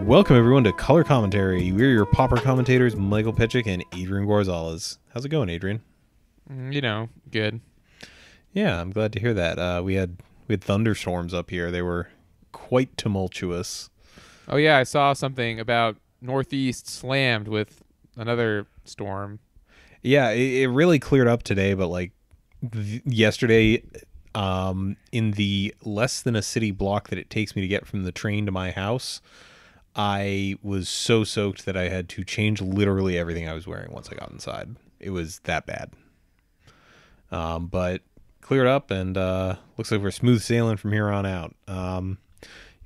Welcome everyone to Color Commentary. We're your popper commentators, Michael Petchick and Adrian Gonzalez. How's it going, Adrian? Good. Yeah, I'm glad to hear that. We had thunderstorms up here. They were quite tumultuous. Oh yeah, I saw something about Northeast slammed with another storm. Yeah, it really cleared up today, but like yesterday, in the less than a city block that it takes me to get from the train to my house, I was so soaked that I had to change literally everything I was wearing once I got inside. It was that bad. But cleared up, and looks like we're smooth sailing from here on out. You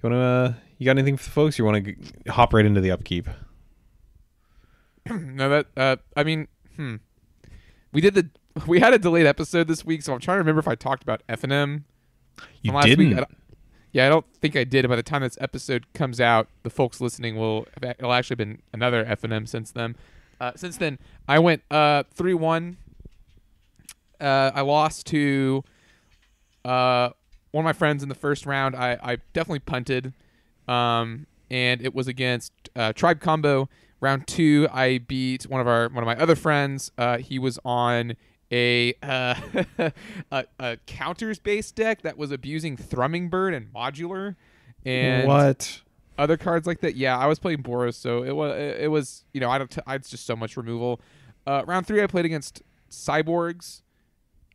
got anything for the folks? You want to hop right into the upkeep? No, we had a delayed episode this week, so I'm trying to remember if I talked about F&M. You didn't. I don't think I did. By the time this episode comes out, the folks listening it'll actually been another F&M since then. Since then, I went 3-1. I lost to one of my friends in the first round. I definitely punted, and it was against Tribe Combo. Round 2, I beat one of my other friends. He was on a counters based deck that was abusing Thrumming Bird and Modular, and what other cards like that. Yeah, I was playing Boros, so it was I just so much removal. Round 3, I played against Cyborgs.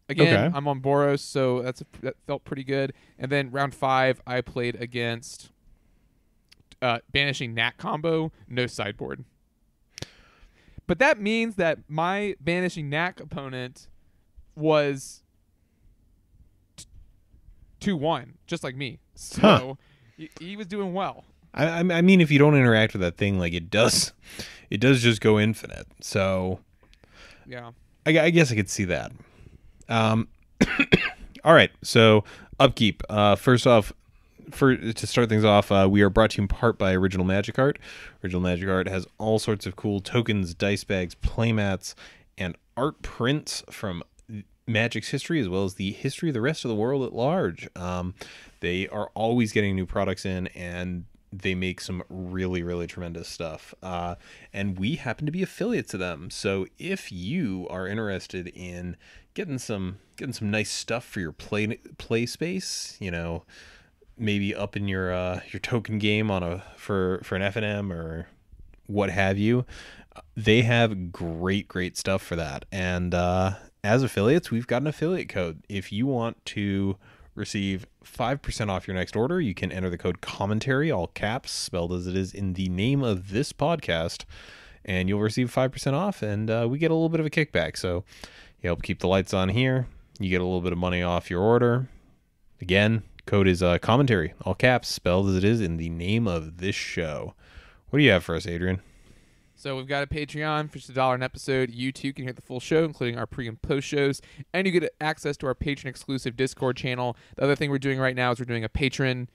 Again, okay. I'm on Boros, so that felt pretty good. And then round 5, I played against Banishing Nat combo, no sideboard. But that means that my Banishing Nat opponent was 2-1, just like me. So he was doing well. I mean, if you don't interact with that thing, like it does just go infinite. So yeah, I guess I could see that. All right, so upkeep. First off, to start things off, we are brought to you in part by Original Magic Art. Original Magic Art has all sorts of cool tokens, dice bags, playmats, and art prints from Magic's history, as well as the history of the rest of the world at large. They are always getting new products in, and they make some really, really tremendous stuff. And we happen to be affiliates of them. So if you are interested in getting some nice stuff for your play space, maybe up in your token game for an F&M or what have you, they have great stuff for that. And as affiliates, we've got an affiliate code. If you want to receive 5% off your next order, you can enter the code Commontary, all caps, spelled as it is in the name of this podcast, and you'll receive 5% off, and we get a little bit of a kickback. So you help keep the lights on here. You get a little bit of money off your order. Again, code is Commontary, all caps, spelled as it is in the name of this show. What do you have for us, Adrian? So we've got a Patreon for just $1 an episode. You too can hear the full show, including our pre and post shows, and you get access to our patron exclusive Discord channel. The other thing we're doing right now is we're doing a patron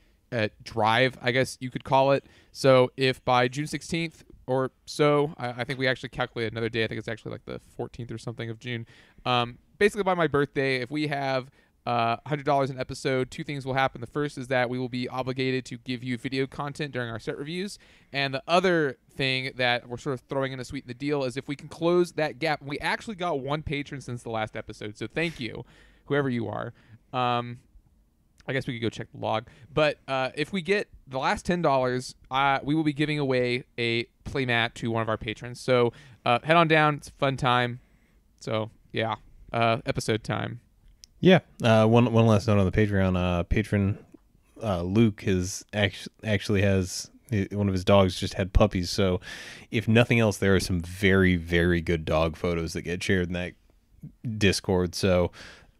drive, I guess you could call it. So if by June 16th or so, I think we actually calculate another day. I think it's actually like the 14th or something of June. Basically by my birthday, if we have $100 an episode, two things will happen. The first is that we will be obligated to give you video content during our set reviews, and the other thing that we're sort of throwing in to sweeten the deal is if we can close that gap. We actually got one patron since the last episode, so thank you, whoever you are. I guess we could go check the log, but if we get the last $10, we will be giving away a playmat to one of our patrons. So head on down. It's a fun time. So yeah, episode time. Yeah. One last note on the Patreon. Patron Luke actually has one of his dogs just had puppies. So if nothing else, there are some very, very good dog photos that get shared in that Discord. So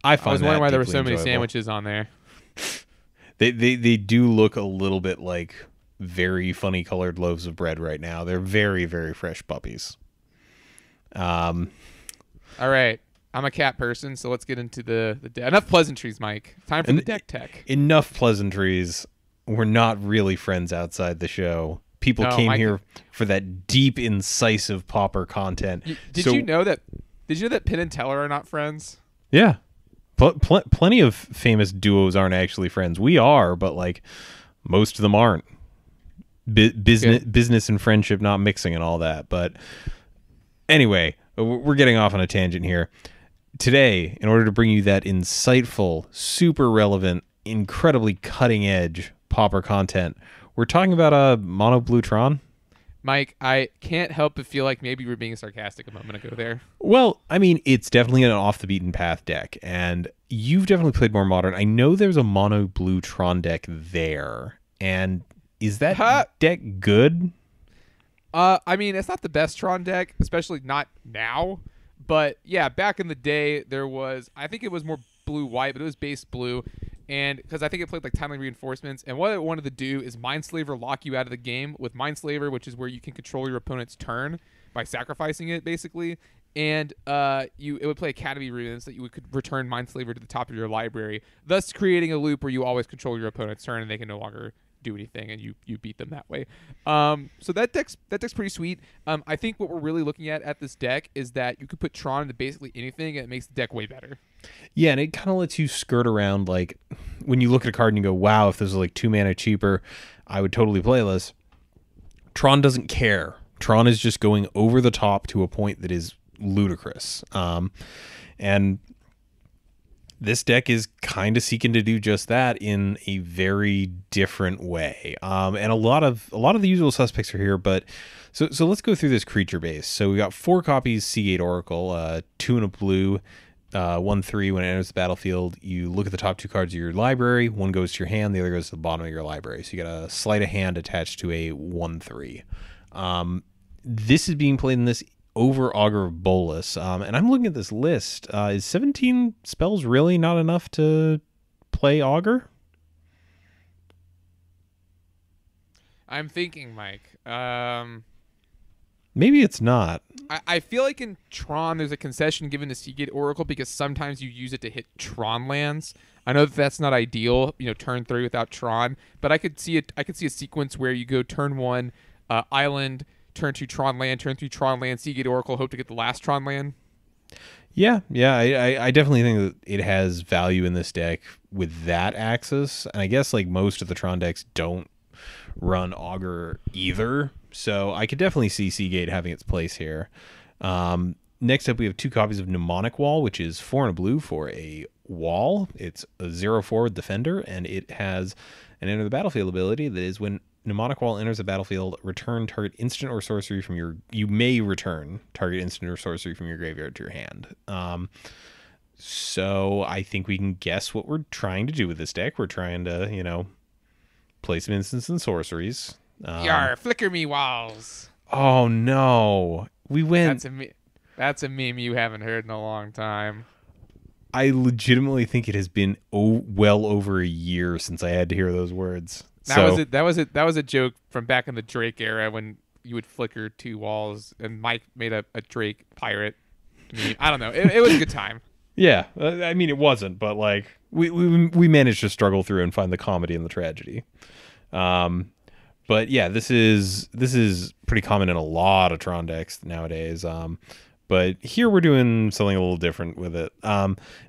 I was wondering why there were so many sandwiches on there. They do look a little bit like very funny colored loaves of bread right now. They're very, very fresh puppies. All right. I'm a cat person, so let's get into the enough pleasantries, Mike. Time for the deck tech. Enough pleasantries. We're not really friends outside the show. People came here for that deep, incisive popper content. Did you know that Penn and Teller are not friends? Yeah. Plenty of famous duos aren't actually friends. We are, but like most of them aren't. business Okay. business and friendship not mixing and all that. But anyway, we're getting off on a tangent here. Today, in order to bring you that insightful, super relevant, incredibly cutting edge popper content, we're talking about a mono blue Tron. Mike, I can't help but feel like maybe you were being sarcastic a moment ago there. Well, I mean, it's definitely an off the beaten path deck, and you've definitely played more modern. I know there's a mono blue Tron deck there, and is that Huh? deck good? I mean, it's not the best Tron deck, especially not now. But yeah, back in the day, there was, I think it was more blue white, but it was base blue. And because I think it played like timely reinforcements. And what it wanted to do is Mindslaver lock you out of the game with Mindslaver, which is where you can control your opponent's turn by sacrificing it, basically. And it would play Academy runes that you could return Mindslaver to the top of your library, thus creating a loop where you always control your opponent's turn and they can no longer do anything, and you beat them that way. So that deck's pretty sweet. I think what we're really looking at this deck is that you could put Tron into basically anything, and it makes the deck way better. Yeah, and it kind of lets you skirt around, like, when you look at a card and you go, wow, if this was like 2 mana cheaper, I would totally play this. Tron doesn't care. Tron is just going over the top to a point that is ludicrous. And this deck is kind of seeking to do just that in a very different way. And a lot of the usual suspects are here, but so let's go through this creature base. So we got 4 copies Seagate Oracle, 2 in a blue, 1/3. When it enters the battlefield, you look at the top 2 cards of your library. One goes to your hand, the other goes to the bottom of your library. So you got a sleight of hand attached to a 1/3. This is being played in this over Augur of Bolus, and I'm looking at this list. Is 17 spells really not enough to play Augur? I'm thinking, Mike. Maybe it's not. I feel like in Tron there's a concession given to Seagate Oracle because sometimes you use it to hit Tron lands. I know that that's not ideal, turn 3 without Tron, but I could see it. I could see a sequence where you go turn 1, island, turn 2 Tron land, turn 3 Tron land, Seagate Oracle, hope to get the last Tron land. Yeah. I definitely think that it has value in this deck with that axis, and I guess like most of the Tron decks don't run Augur either, so I could definitely see Seagate having its place here. Next up, we have 2 copies of Mnemonic Wall, which is 4 and a blue for a wall. It's a 0/4 with Defender, and it has an enter the battlefield ability that is when Mnemonic Wall enters the battlefield, return target instant or sorcery from your... You may return target instant or sorcery from your graveyard to your hand. So I think we can guess what we're trying to do with this deck. We're trying to, play some instants and sorceries. Yar, flicker me walls. Oh, no. We went... That's a meme you haven't heard in a long time. I legitimately think it has been well over a year since I had to hear those words. That was a joke from back in the Drake era when you would flicker 2 walls, and Mike made a Drake pirate meme. I don't know. It was a good time. Yeah, I mean it wasn't, but like we managed to struggle through and find the comedy and the tragedy. But yeah, this is pretty common in a lot of Tron decks nowadays. But here we're doing something a little different with it.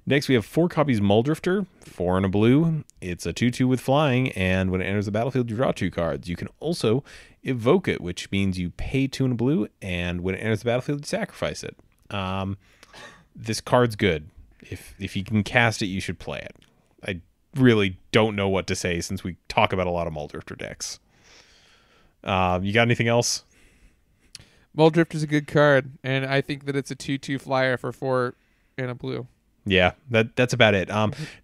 Next, we have 4 copies Muldrifter, 4 in a blue. It's a 2/2 with flying, and when it enters the battlefield, you draw 2 cards. You can also evoke it, which means you pay 2 in a blue, and when it enters the battlefield, you sacrifice it. This card's good. If you can cast it, you should play it. I really don't know what to say since we talk about a lot of Muldrifter decks. You got anything else? Muldrifter's a good card, and I think that it's a 2/2 flyer for 4 and a blue. Yeah, that's about it.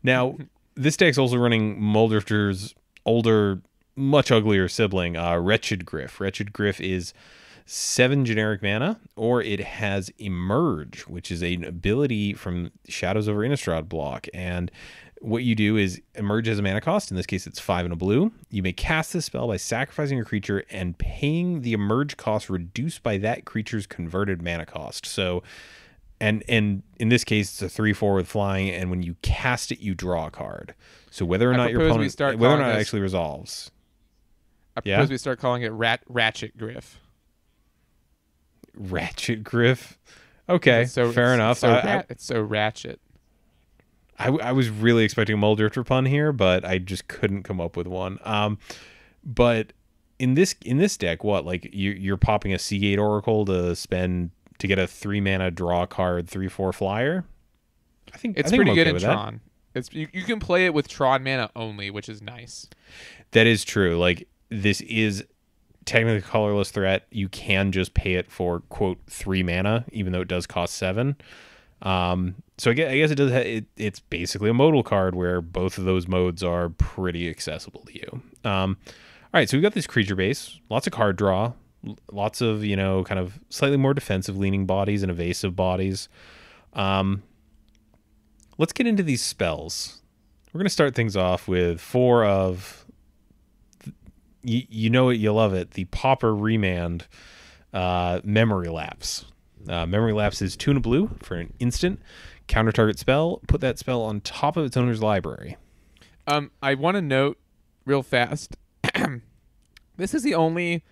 Now, this deck's also running Muldrifter's older, much uglier sibling, Wretched Gryff. Wretched Gryff is 7 generic mana, or it has Emerge, which is an ability from Shadows over Innistrad block. And what you do is Emerge has a mana cost. In this case, it's 5 and a blue. You may cast this spell by sacrificing a creature and paying the Emerge cost reduced by that creature's converted mana cost. So, and in this case, it's a 3/4 with flying, and when you cast it, you draw a card. So whether or not your opponent, whether or not it actually resolves. I propose we start calling it Ratchet Gryff. Ratchet Gryff. Okay, fair enough. It's so ratchet. I was really expecting a Muldrifter pun here, but I just couldn't come up with one. But in this deck, what, like you're popping a Seagate Oracle to get a 3-mana draw card 3/4 flyer. I It's think I'm pretty good okay in with that. Tron. You can play it with Tron mana only, which is nice. That is true. Like, this is technically a colorless threat. You can just pay it for, quote, 3 mana, even though it does cost 7. So I guess it does. It's basically a modal card where both of those modes are pretty accessible to you. All right, so we've got this creature base, lots of card draw, lots of, kind of slightly more defensive leaning bodies and evasive bodies. Let's get into these spells. We're going to start things off with 4 of, you know it, you love it, the Pauper Remand Memory Lapse. Memory Lapse is 2 and a blue for an instant. Counter target spell. Put that spell on top of its owner's library. I want to note real fast. This is the only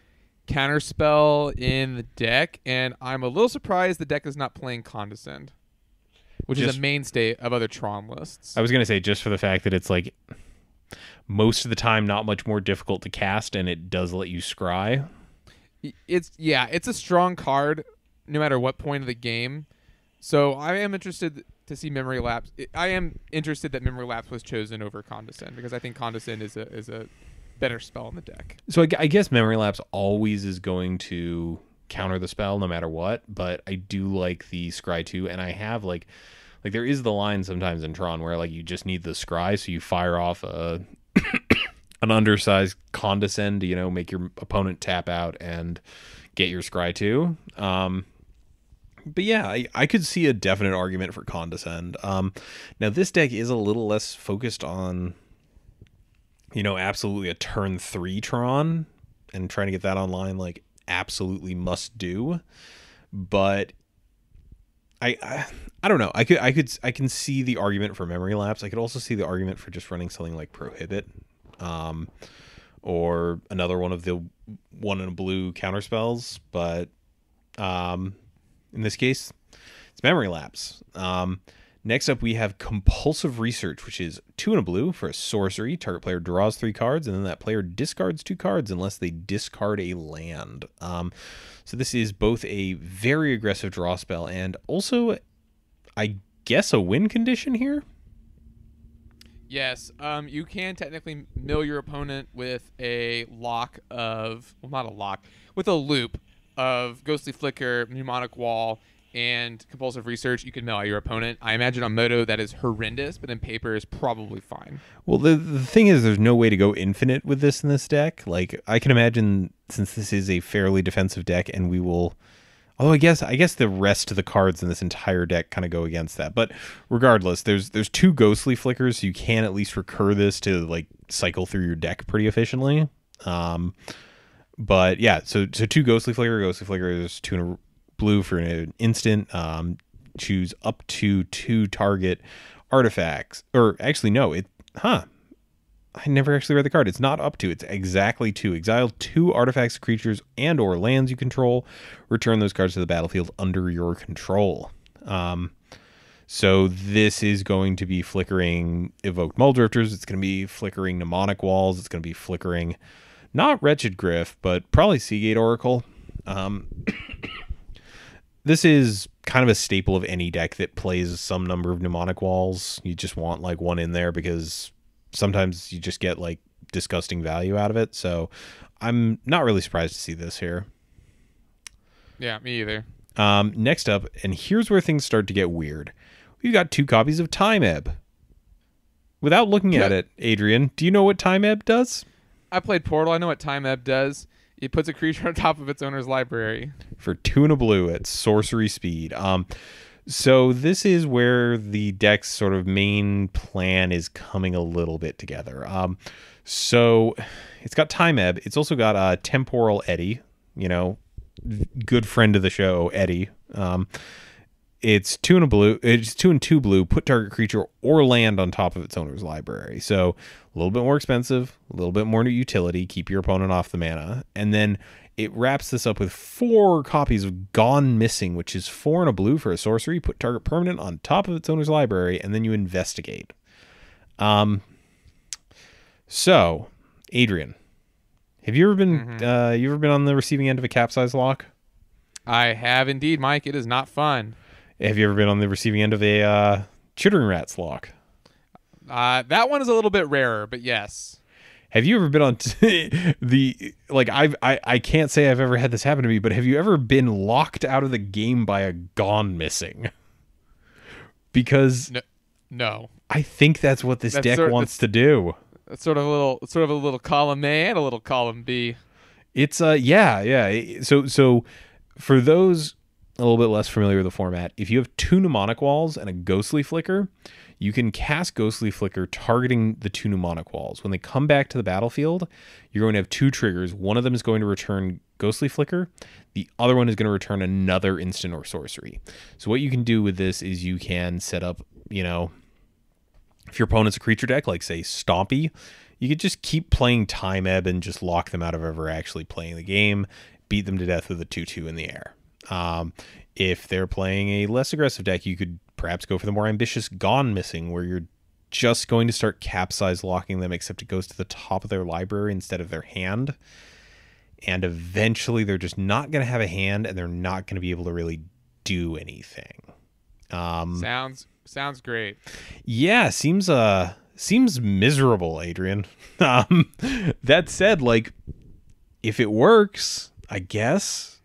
counter spell in the deck, and I'm a little surprised the deck is not playing Condescend, which is a mainstay of other Tron lists. I was going to say, just for the fact that it's like most of the time not much more difficult to cast, and it does let you scry. It's a strong card no matter what point of the game. So I am interested to see Memory Lapse. I am interested that Memory Lapse was chosen over Condescend, because I think Condescend is a better spell in the deck. So I guess Memory Lapse always is going to counter the spell no matter what, but I do like the scry too, and I have like there is the line sometimes in Tron where like you just need the scry, so you fire off an undersized Condescend to make your opponent tap out and get your scry too. But yeah, I could see a definite argument for Condescend. Now this deck is a little less focused on absolutely a turn 3 Tron and trying to get that online like absolutely must do, but I don't know. I can see the argument for Memory Lapse. I could also see the argument for just running something like Prohibit, or another one of the 1 and a blue counter spells. But in this case, it's Memory Lapse. Next up, we have Compulsive Research, which is 2 and a blue for a sorcery. Target player draws 3 cards, and then that player discards 2 cards unless they discard a land. So this is both a very aggressive draw spell and also, I guess, a win condition here. Yes, you can technically mill your opponent with a lock of, well, not a lock, with a loop of Ghostly Flicker, Mnemonic Wall, and Compulsive Research. You can mill out your opponent. I imagine on Moto that is horrendous, but in paper is probably fine. Well, the thing is, there's no way to go infinite with this in this deck. Like, I can imagine, since this is a fairly defensive deck, and we will... Although I guess the rest of the cards in this entire deck kind of go against that. But regardless, there's 2 Ghostly Flickers, so you can at least recur this to like cycle through your deck pretty efficiently. But yeah, so 2 Ghostly Flickers, 2 in a blue for an instant. Choose up to 2 target artifacts. Or actually, no, I never actually read the card. It's not up to. It's exactly 2. Exile 2 artifacts, creatures, and or lands you control. Return those cards to the battlefield under your control. So this is going to be flickering Evoked Mulldrifters. It's going to be flickering Mnemonic Walls. It's going to be flickering not Wretched Griff, but probably Seagate Oracle. This is kind of a staple of any deck that plays some number of Mnemonic Walls. You just want like one in there because sometimes you just get like disgusting value out of it. So I'm not really surprised to see this here. Yeah, me either. Next up, and here's where things start to get weird. We've got 2 copies of Time Ebb. Without looking at it, Adrian, do you know what Time Ebb does? I played Portal. I know what Time Ebb does. It puts a creature on top of its owner's library. For 2 and a blue at sorcery speed. So this is where the deck's sort of main plan is coming a little bit together. So it's got Time Ebb. It's also got Temporal Eddy, good friend of the show, Eddie. It's 2 and a blue. It's 2 and 2 blue. Put target creature or land on top of its owner's library. So a little bit more expensive, a little bit more utility. Keep your opponent off the mana, and then it wraps this up with 4 copies of Gone Missing, which is 4 and a blue for a sorcery. Put target permanent on top of its owner's library, and then you investigate. So, Adrian, Have you ever been Hmm. you ever been on the receiving end of a capsize lock? I have indeed, Mike. It is not fun. Have you ever been on the receiving end of a chittering rats lock? That one is a little bit rarer, but yes. Have you ever been on the like I can't say I've ever had this happen to me, but have you ever been locked out of the game by a gone missing? Because No, no. I think that's what this That's deck sort. wants to do. That's sort of a little. Sort of a little column A and a little column B. It's yeah. So for those a little bit less familiar with the format, if you have two mnemonic walls and a ghostly flicker, you can cast ghostly flicker targeting the two mnemonic walls. When they come back to the battlefield, you're going to have two triggers. One of them is going to return ghostly flicker. The other one is going to return another instant or sorcery. So what you can do with this is you can set up, if your opponent's a creature deck, like say Stompy, you could just keep playing Time Ebb and just lock them out of ever actually playing the game, beat them to death with a 2/2 in the air. If they're playing a less aggressive deck, you could perhaps go for the more ambitious Gone Missing, where you're just going to start capsize locking them, except it goes to the top of their library instead of their hand. And eventually they're just not going to have a hand, and they're not going to be able to really do anything. Sounds great. Yeah, seems miserable, Adrian. That said, like, if it works, I guess.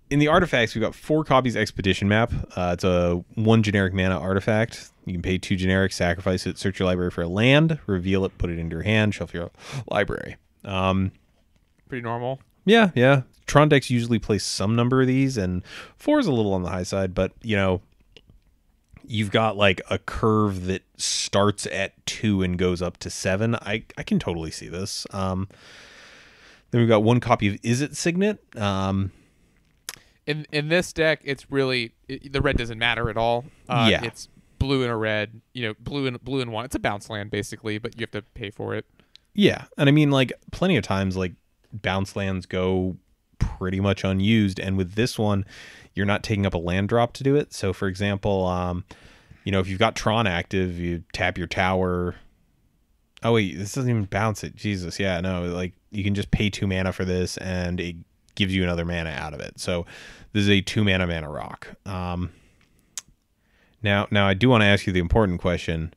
In the artifacts, we've got 4 copies Expedition Map. It's a 1 generic mana artifact. You can pay 2 generic, sacrifice it, search your library for a land, reveal it, put it into your hand, shuffle your library. Pretty normal. Yeah. Tron decks usually play some number of these, and 4 is a little on the high side, but, you've got like a curve that starts at 2 and goes up to 7. I can totally see this. Then we've got 1 copy of Is It Signet. In this deck, it's really the red doesn't matter at all. Yeah. It's blue and a red. Blue and 1. It's a bounce land basically, but you have to pay for it. Yeah, and I mean, like, plenty of times, like, bounce lands go pretty much unused, and with this one, you're not taking up a land drop to do it. So, for example, if you've got Tron active, you tap your tower. Oh wait, this doesn't even bounce it. Jesus, yeah, no, like, you can just pay 2 mana for this, and it gives you another mana out of it. So, this is a 2 mana rock. Now, I do want to ask you the important question.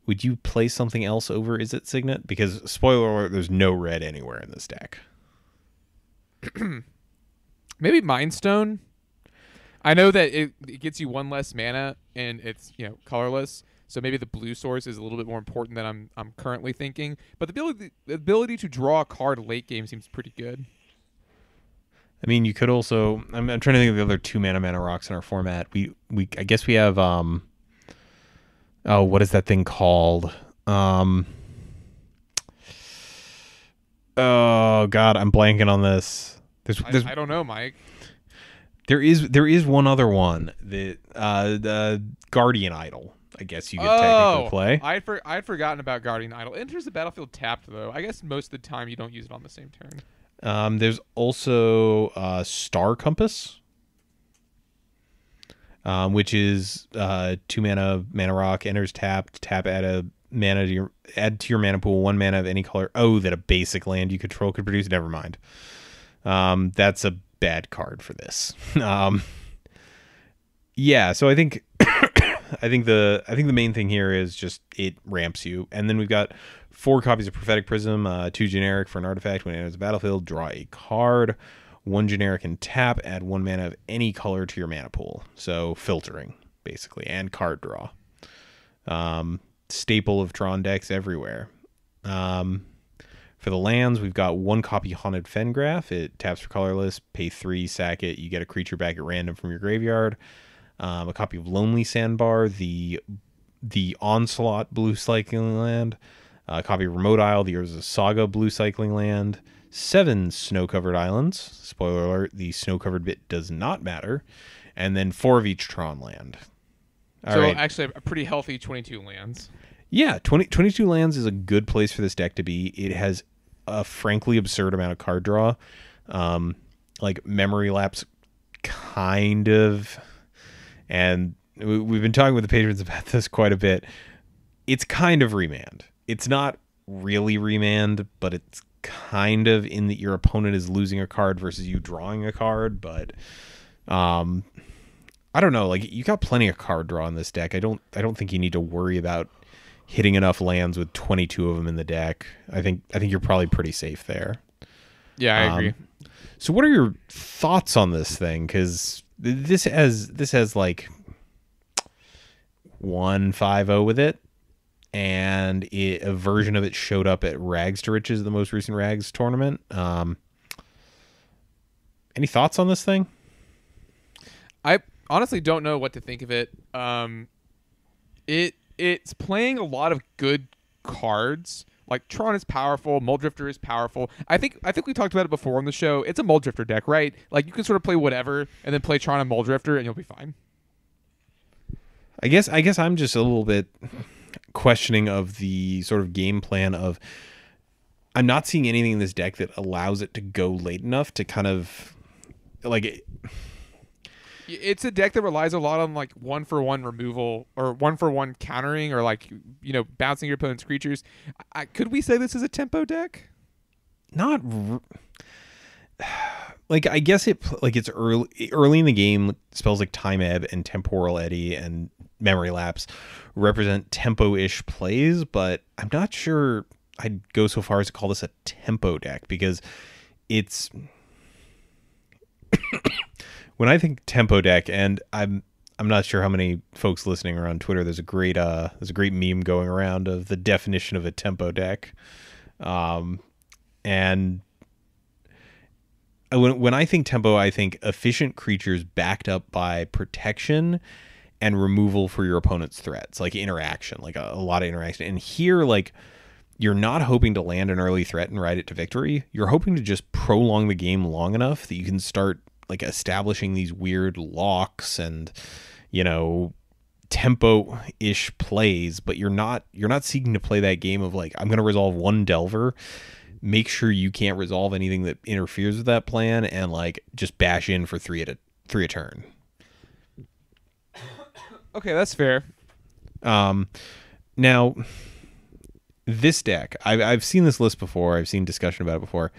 Would you play something else over Is It Signet? Because, spoiler alert, there's no red anywhere in this deck. Maybe Mind Stone. I know that it gets you 1 less mana and it's colorless, so maybe the blue source is a little bit more important than I'm currently thinking. But the ability to draw a card late game seems pretty good. I mean, you could also. I'm trying to think of the other 2 mana rocks in our format. I guess we have. What is that thing called? Oh God, I'm blanking on this. I don't know, Mike. There is one other one, the Guardian Idol. I guess you could technically play. I'd forgotten about Guardian Idol. Enters the battlefield tapped though. I guess most of the time you don't use it on the same turn. There's also Star Compass, which is 2 mana rock, enters tapped, tap add to your mana pool 1 mana of any color. Oh, that a basic land you control could produce. Never mind. That's a bad card for this. Yeah, so I think I think the main thing here is just it ramps you, and then we've got 4 copies of Prophetic Prism, 2 generic for an artifact. When it enters the battlefield, draw a card. 1 generic and tap, add 1 mana of any color to your mana pool. So filtering, basically, and card draw. Staple of Tron decks everywhere. For the lands, we've got 1 copy Haunted Fengraf. It taps for colorless, pay 3, sack it. You get a creature back at random from your graveyard. A copy of Lonely Sandbar, the Onslaught blue cycling land. A copy of Remote Isle, the Urza Saga blue cycling land. 7 snow-covered islands. Spoiler alert, the snow-covered bit does not matter. And then 4 of each Tron land. All right. Actually, a pretty healthy 22 lands. Yeah, 22 lands is a good place for this deck to be. It has a frankly absurd amount of card draw. Like Memory Lapse, kind of. And we've been talking with the patrons about this quite a bit. It's kind of Remand. It's not really Remand, but it's kind of in that your opponent is losing a card versus you drawing a card, but I don't know. Like, you got plenty of card draw in this deck. I don't think you need to worry about hitting enough lands with 22 of them in the deck. I think you're probably pretty safe there. Yeah, I agree. So what are your thoughts on this thing? Because this has like 1-5-0 with it, and a version of it showed up at Rags to Riches, the most recent Rags tournament. Any thoughts on this thing? I honestly don't know what to think of it. It's playing a lot of good cards. Like, Tron is powerful, Muldrifter is powerful. I think we talked about it before on the show. It's a Muldrifter deck, right? Like, you can sort of play whatever and then play Tron and Muldrifter and you'll be fine. I guess I'm just a little bit questioning of the sort of game plan of, I'm not seeing anything in this deck that allows it to go late enough to kind of like it's a deck that relies a lot on like 1-for-1 removal or 1-for-1 countering, or like, you know, bouncing your opponent's creatures. Could we say this is a tempo deck? Not like, I guess it's early in the game. Spells like Time Ebb and Temporal Eddy and Memory Lapse represent tempo-ish plays, but I'm not sure I'd go so far as to call this a tempo deck, because it's when I think tempo deck, and I'm not sure how many folks listening are on Twitter. There's a great meme going around of the definition of a tempo deck, and when I think tempo, I think efficient creatures backed up by protection and removal for your opponent's threats, like interaction, like a lot of interaction. And here, like, you're not hoping to land an early threat and ride it to victory. You're hoping to just prolong the game long enough that you can start like establishing these weird locks and, you know, tempo-ish plays, but you're not seeking to play that game of like, I'm going to resolve one Delver, make sure you can't resolve anything that interferes with that plan, and like just bash in for three a turn. Okay, that's fair. Now this deck, I've seen this list before. I've seen discussion about it before.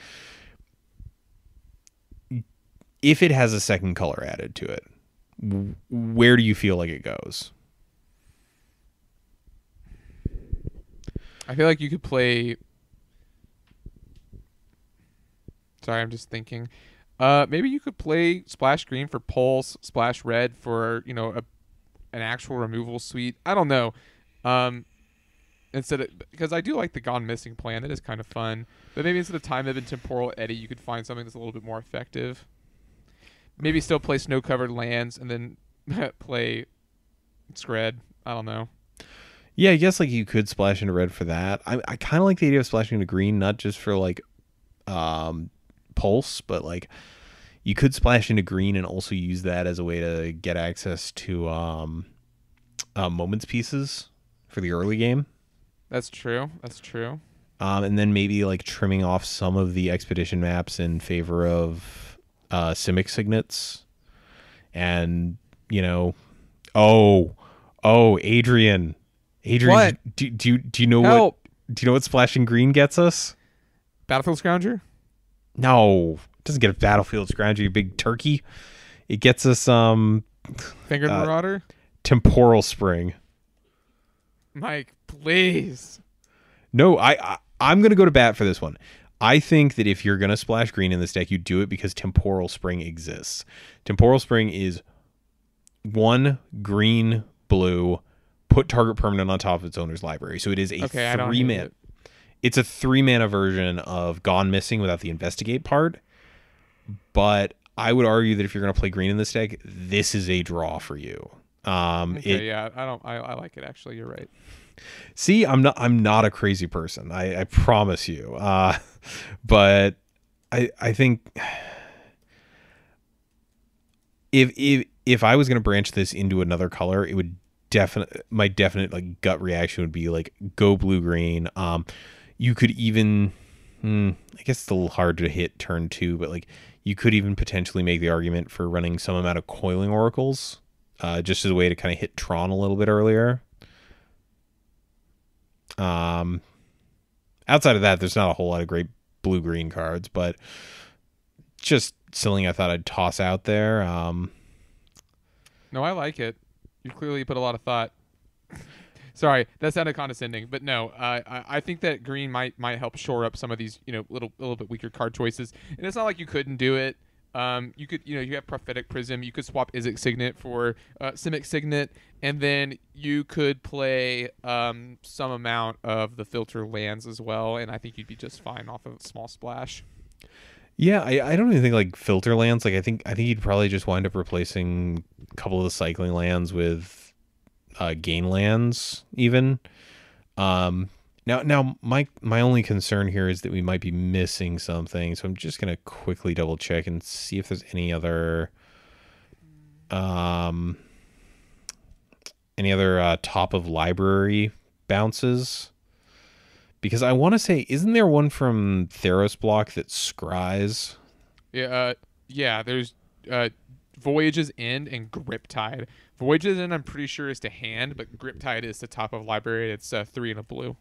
If it has a second color added to it, where do you feel like it goes? I feel like you could play... Sorry, I'm just thinking. Maybe you could play Splash Green for Pulse, Splash Red for, you know, an actual removal suite. I don't know. Because I do like the Gone Missing plan. That is kind of fun. But maybe instead of Time Ebb and Temporal Eddy, you could find something that's a little bit more effective. Maybe still play Snow-Covered Lands and then play Scred. I don't know. Yeah, I guess like you could splash into red for that. I kind of like the idea of splashing into green, not just for like Pulse, but like you could splash into green and also use that as a way to get access to Moments Pieces for the early game. That's true. And then maybe like trimming off some of the expedition maps in favor of Simic Signets, and you know, Adrian, what? do you know Help. what splashing green gets us? Battlefield Scrounger? No, it doesn't get a Battlefield Scrounger, you big turkey. It gets us Fingered Marauder? Temporal Spring. Mike, please. No, I'm gonna go to bat for this one. I think that if you're going to splash green in this deck, you do it because Temporal Spring exists. Temporal Spring is 1 green, blue, put target permanent on top of its owner's library. So it is a 3-mana. It's a 3-mana version of Gone Missing without the investigate part. But I would argue that if you're going to play green in this deck, this is a draw for you. I like it actually. You're right. See, I'm not a crazy person. I promise you. But I think if I was going to branch this into another color, it would my definite like gut reaction would be like go blue green. You could even I guess it's a little hard to hit turn 2, but like you could even potentially make the argument for running some amount of Coiling Oracles, just as a way to kind of hit Tron a little bit earlier. Outside of that, there's not a whole lot of great blue-green cards, but just something I thought I'd toss out there. No, I like it. You clearly put a lot of thought. Sorry, that sounded condescending, but no, I think that green might help shore up some of these, little bit weaker card choices. And it's not like you couldn't do it. You could, you have Prophetic Prism. You could swap Izzet Signet for Simic Signet, and then you could play some amount of the filter lands as well. And I think you'd be just fine off of Small Splash. Yeah, I don't even think like filter lands. Like I think you'd probably just wind up replacing a couple of the cycling lands with gain lands even. Now my only concern here is that we might be missing something, so I'm just gonna quickly double check and see if there's any other top of library bounces, because I want to say, isn't there one from Theros block that scries? Yeah, there's Voyage's End and Griptide. Voyage's End, I'm pretty sure, is to hand, but Griptide is the top of library. It's 3 and a blue.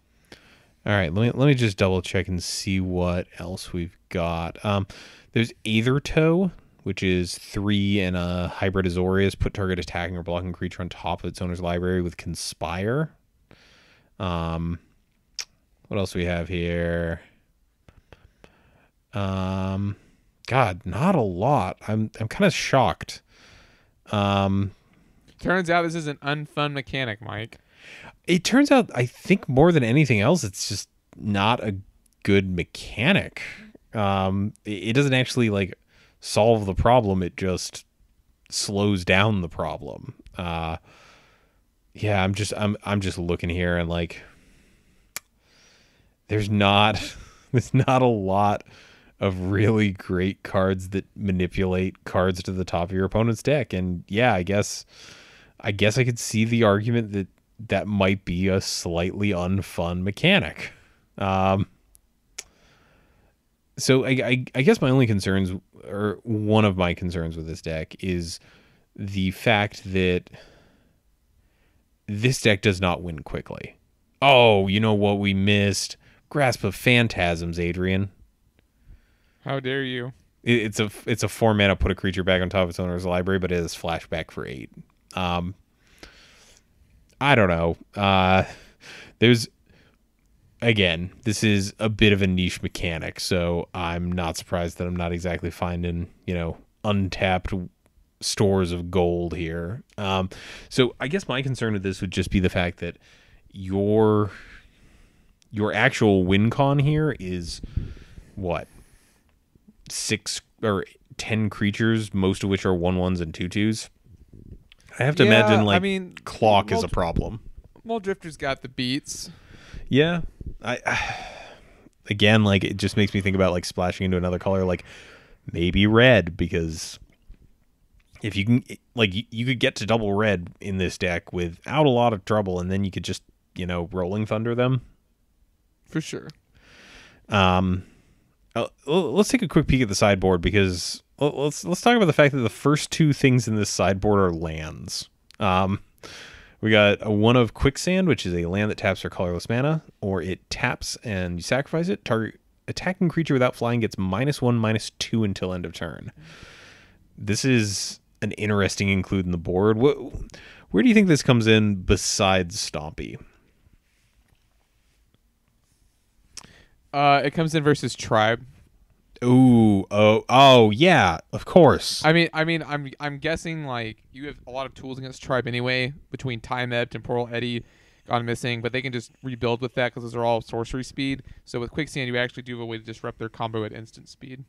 All right, let me just double check and see what else we've got. There's Aethertoe, which is 3 and a hybrid Azorius. Put target attacking or blocking creature on top of its owner's library with Conspire. What else do we have here? God, not a lot. I'm kind of shocked. Turns out this is an unfun mechanic, Mike. It turns out, I think more than anything else, it's just not a good mechanic. It doesn't actually like solve the problem. It just slows down the problem. Yeah, I'm just looking here and like, there's not a lot of really great cards that manipulate cards to the top of your opponent's deck. And yeah, I guess I could see the argument that might be a slightly unfun mechanic. So I guess my only concerns, or one of my concerns with this deck, is the fact that this deck does not win quickly. Oh, you know what we missed? Grasp of Phantasms, Adrian. How dare you? It's a 4 mana, put a creature back on top of its owner's library, but it is flashback for 8. I don't know. This is a bit of a niche mechanic, so I'm not surprised that I'm not exactly finding, untapped stores of gold here. So I guess my concern with this would just be the fact that your actual win con here is what? 6 or 10 creatures, most of which are 1/1s and 2/2s. I have to imagine, clock is a problem. Muldrifter's got the beats. Yeah. Again, it just makes me think about, splashing into another color, maybe red, because if you can, you could get to double red in this deck without a lot of trouble, and then you could just, Rolling Thunder them. For sure. Let's take a quick peek at the sideboard, because let's talk about the fact that the first 2 things in this sideboard are lands. We got a 1 of Quicksand, which is a land that taps for colorless mana, or it taps and you sacrifice it. Target attacking creature without flying gets -1/-2 until end of turn. This is an interesting include in the board. Where do you think this comes in besides Stompy? It comes in versus Tribe. Oh, yeah, of course. I'm guessing you have a lot of tools against Tribe anyway, between Time Ebbed and Pearl Eddy gone missing, but they can just rebuild with that because those are all sorcery speed. So with Quicksand, you actually do have a way to disrupt their combo at instant speed.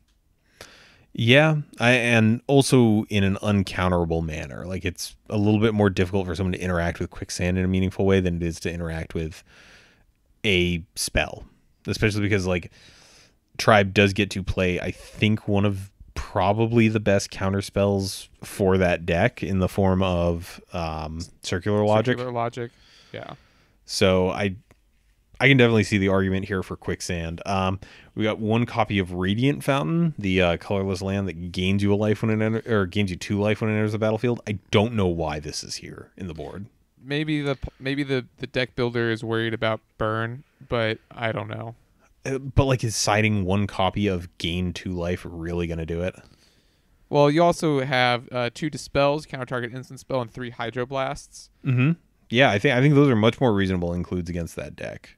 Yeah, and also in an uncounterable manner. It's a little bit more difficult for someone to interact with Quicksand in a meaningful way than it is to interact with a spell, especially because Tribe does get to play, I think, one of probably the best counter spells for that deck in the form of Circular Logic. Circular Logic, yeah. So I can definitely see the argument here for Quicksand. We got 1 copy of Radiant Fountain, the colorless land that gains you a life when it gains you 2 life when it enters the battlefield. I don't know why this is here in the board. Maybe the deck builder is worried about burn, but I don't know. but like, is siding one copy of Gain 2 Life really going to do it? Well, you also have 2 Dispels, counter target instant spell, and 3 Hydroblasts. Mm-hmm. Yeah, I think those are much more reasonable includes against that deck.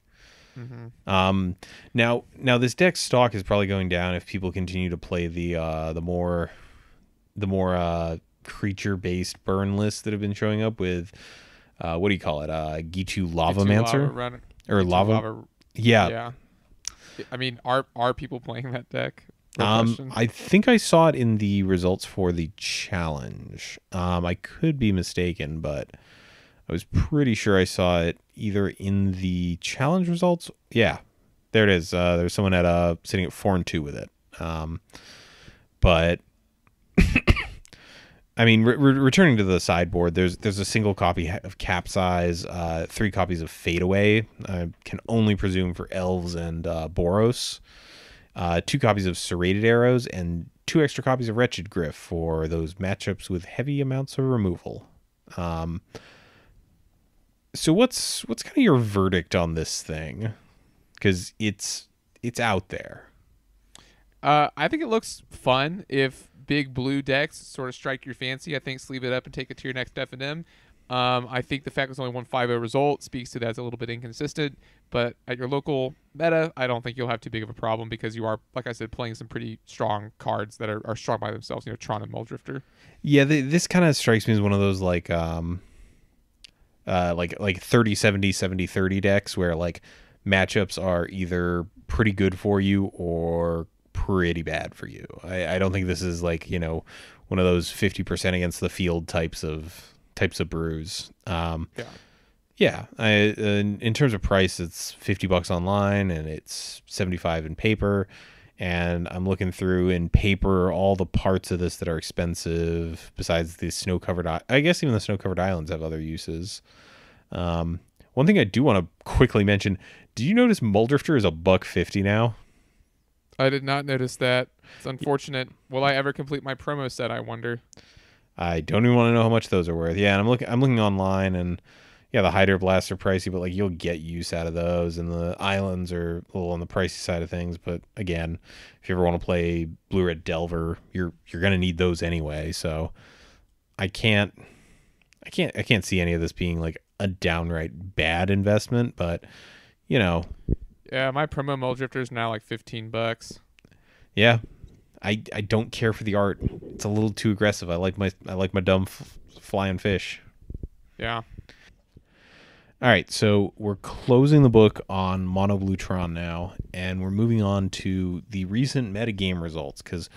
Mm-hmm. Now this deck's stock is probably going down if people continue to play the more creature based burn lists that have been showing up with what do you call it? Gitu Lavamancer or G2 Lava. Yeah. Yeah. I mean, are people playing that deck? Real question. I think I saw it in the results for the challenge. I could be mistaken, but I was pretty sure I saw it either in the challenge results. Yeah, there it is. There's someone at sitting at 4-2 with it. But I mean, returning to the sideboard, there's a single copy of Capsize, 3 copies of Fade Away. I can only presume for Elves and Boros. 2 copies of Serrated Arrows and 2 extra copies of Wretched Griff for those matchups with heavy amounts of removal. So what's kind of your verdict on this thing? Because it's out there. I think it looks fun if big blue decks sort of strike your fancy. I think sleeve it up and take it to your next F&M. I think the fact it's only 1-5-0 result speaks to that's a little bit inconsistent. But at your local meta, I don't think you'll have too big of a problem because you are, like I said, playing some pretty strong cards that are strong by themselves. You know, Tron and Muldrifter. Yeah, this kind of strikes me as one of those like 30-70, 70-30 decks where like matchups are either pretty good for you or pretty bad for you. I don't think this is like, one of those 50% against the field types of brews. Yeah. In terms of price, it's $50 online and it's $75 in paper. And I'm looking through in paper all the parts of this that are expensive. Besides the snow-covered, I guess even the snow-covered islands have other uses. One thing I do want to quickly mention: did you notice Muldrifter is $150 now? I did not notice that. It's unfortunate. Will I ever complete my promo set, I wonder? I don't even want to know how much those are worth. Yeah, and I'm looking online, and yeah, the Hydroblasts are pricey, but like you'll get use out of those, and the islands are a little on the pricey side of things. But again, if you ever want to play Blue Red Delver, you're gonna need those anyway. So I can't see any of this being like a downright bad investment, but Yeah, my promo Muldrifter is now like $15. Yeah, I don't care for the art. It's a little too aggressive. I like my dumb flying fish. Yeah. All right, so we're closing the book on Mono Blue Tron now, and we're moving on to the recent metagame results because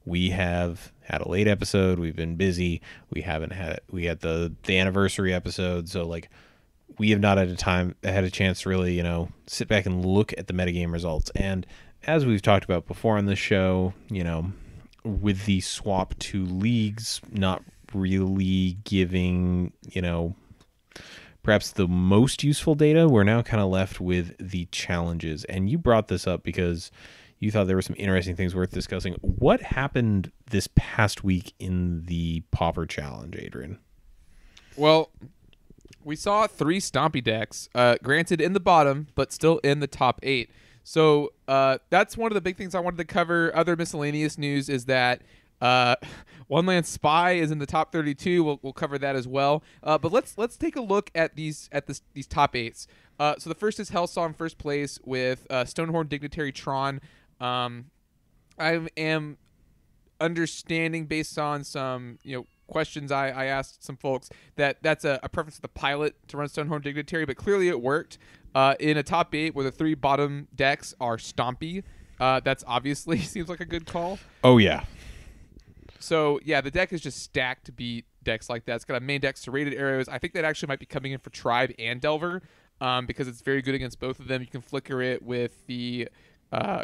we have had a late episode. We've been busy. We had the anniversary episode, so like we have not had a chance to really sit back and look at the metagame results. And as we've talked about before on this show, with the swap to leagues not really giving perhaps the most useful data, we're now kind of left with the challenges. And you brought this up because you thought there were some interesting things worth discussing. What happened this past week in the Pauper Challenge, Adrian? Well, we saw 3 Stompy decks, granted in the bottom, but still in the top 8. So that's one of the big things I wanted to cover. Other miscellaneous news is that One Land Spy is in the top 32. We'll cover that as well. But let's take a look at these top 8s. So the first is Hellsaw in first place with Stonehorn Dignitary Tron. I am understanding based on some questions I asked some folks that's a preference of the pilot to run Stonehorn Dignitary, but clearly it worked. In a top 8 where the 3 bottom decks are Stompy, that's obviously seems like a good call. Oh yeah. So yeah, the deck is just stacked to beat decks like that. It's got a main deck Serrated Arrows. I think that actually might be coming in for Tribe and Delver, because it's very good against both of them. You can flicker it with the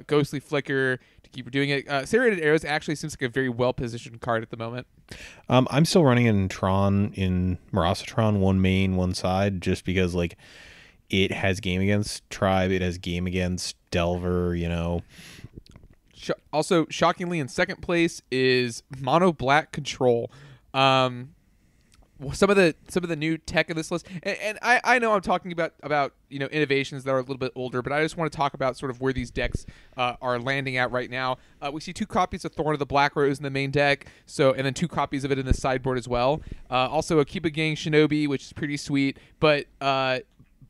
Ghostly Flicker to keep doing it. Serrated Arrows actually seems like a very well positioned card at the moment. I'm still running in Marasatron, one main, one side, just because like it has game against Tribe, it has game against Delver. Also, shockingly, in second place is Mono Black Control. some of the new tech in this list, and I know I'm talking about innovations that are a little bit older, but I just want to talk about sort of where these decks are landing at right now. We see 2 copies of Thorn of the Black Rose in the main deck, and then 2 copies of it in the sideboard as well. Also a Keep a Gang Shinobi, which is pretty sweet, but